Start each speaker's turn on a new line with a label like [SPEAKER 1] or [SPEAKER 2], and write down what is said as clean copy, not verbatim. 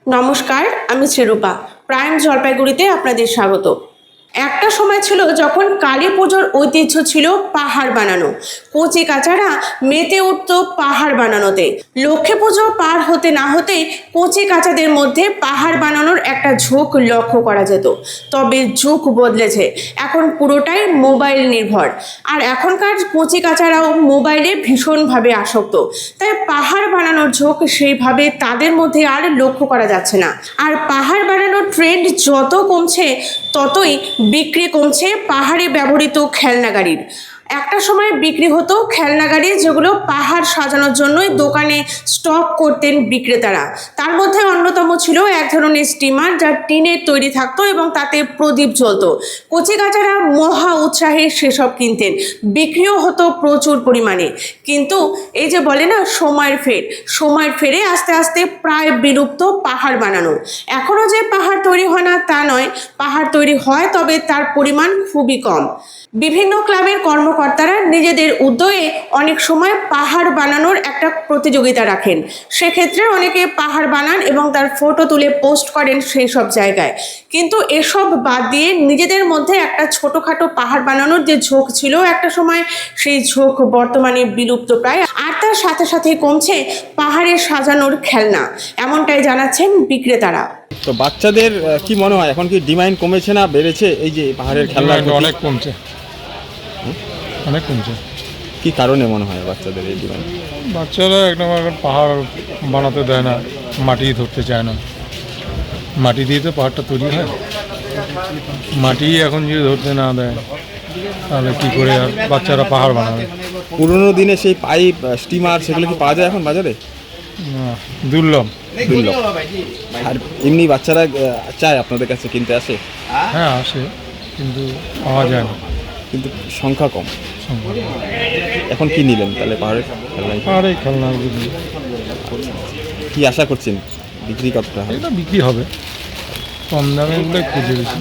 [SPEAKER 1] নমস্কার, আমি শ্রীরূপা। প্রাইম জলপাইগুড়িতে আপনাদের স্বাগত। একটা সময় ছিল যখন কালী পুজোর ঐতিহ্য ছিল পাহাড় বানানো। কচি কাচারা মেতে উঠত পাহাড় বানানোতে। লক্ষ্মী পুজো পার হতে না হতেই কচি কাচাদের মধ্যে পাহাড় বানানোর একটা ঝোঁক লক্ষ্য করা যেত। তবে যুগ বদলেছে, এখন পুরোটাই মোবাইল নির্ভর। আর এখনকার কচি কাচারাও মোবাইলে ভীষণভাবে আসক্ত, তাই পাহাড় বানানোর ঝোঁক সেইভাবে তাদের মধ্যে আর লক্ষ্য করা যাচ্ছে না। আর পাহাড় বানানোর ট্রেন্ড যত কমছে ততই বিক্রি কমছে পাহাড়ে ব্যবহৃত খেলনা গাড়ির। একটা সময় বিক্রি হতো খেলনা গাড়ি, যেগুলো পাহাড় সাজানোর জন্যই দোকানে স্টক করতেন বিক্রেতারা। তার মধ্যে অন্যতম ছিল এক ধরনের স্টিমার, যা টিনের তৈরি থাকতো এবং তাতে প্রদীপ জ্বলতো। কচিকাচারা মহা উৎসাহে সেসব কিনতেন, বিক্রিও হতো প্রচুর পরিমাণে। কিন্তু এই যে বলে না সময়ের ফেরে আস্তে আস্তে প্রায় বিলুপ্ত পাহাড় বানানো। এখনও যে পাহাড় তৈরি হয় না তা নয়, পাহাড় তৈরি হয়, তবে তার পরিমাণ খুবই কম। বিভিন্ন ক্লাবের কর্মকর্তারা নিজেদের উদ্যোগে অনেক সময় পাহাড় বানানোর একটা প্রতিযোগিতা রাখেন। সেক্ষেত্রে অনেকে পাহাড় বানান এবং তার ফটো তুলে পোস্ট করেন সেই সব জায়গায়। কিন্তু এসব বাদ দিয়ে নিজেদের মধ্যে একটা ছোটোখাটো পাহাড় বানানোর যে ঝোঁক ছিল একটা সময়, সেই ঝোঁক বর্তমানে বিলুপ্ত প্রায়। আর তার সাথে সাথে কমছে পাহাড়ে সাজানোর খেলনা, এমনটাই জানাচ্ছেন বিক্রেতারা।
[SPEAKER 2] তো বাচ্চাদের কি মনে হয়, এখন কি ডিমান্ড কমেছে না বেড়েছে এই যে পাহাড়ের খেলনা?
[SPEAKER 3] অনেক কমছে, অনেক কমছে।
[SPEAKER 2] কি কারণে মনে হয় বাচ্চাদের এই ডিমান্ড?
[SPEAKER 3] বাচ্চারা একদম এখন পাহাড় বানাতে দেয় না, মাটি ধরতে চায় না। মাটি দিয়ে তো পাহাড়টা তৈরি হয়, মাটি এখন যদি ধরতে না দেয় তাহলে কী করে আর বাচ্চারা পাহাড় বানাবে?
[SPEAKER 2] পুরোনো দিনে সেই পাইপ স্টিমার সেগুলো কি পাওয়া যায় এখন বাজারে?
[SPEAKER 3] দুর্লভ।
[SPEAKER 2] আর এমনি বাচ্চারা চায় আপনাদের কাছে কিনতে আসে?
[SPEAKER 3] হ্যাঁ আসে, কিন্তু পাওয়া যায় না,
[SPEAKER 2] কিন্তু সংখ্যা কম। এখন কি নিলেন তাহলে পাহাড়ের খেলনা?
[SPEAKER 3] পাহাড়ে খেলনাগুলো
[SPEAKER 2] কি আশা করছেন বিক্রি কতটা হবে?
[SPEAKER 3] এটা বিক্রি হবে, কম দামে এগুলো খুঁজে বেশি।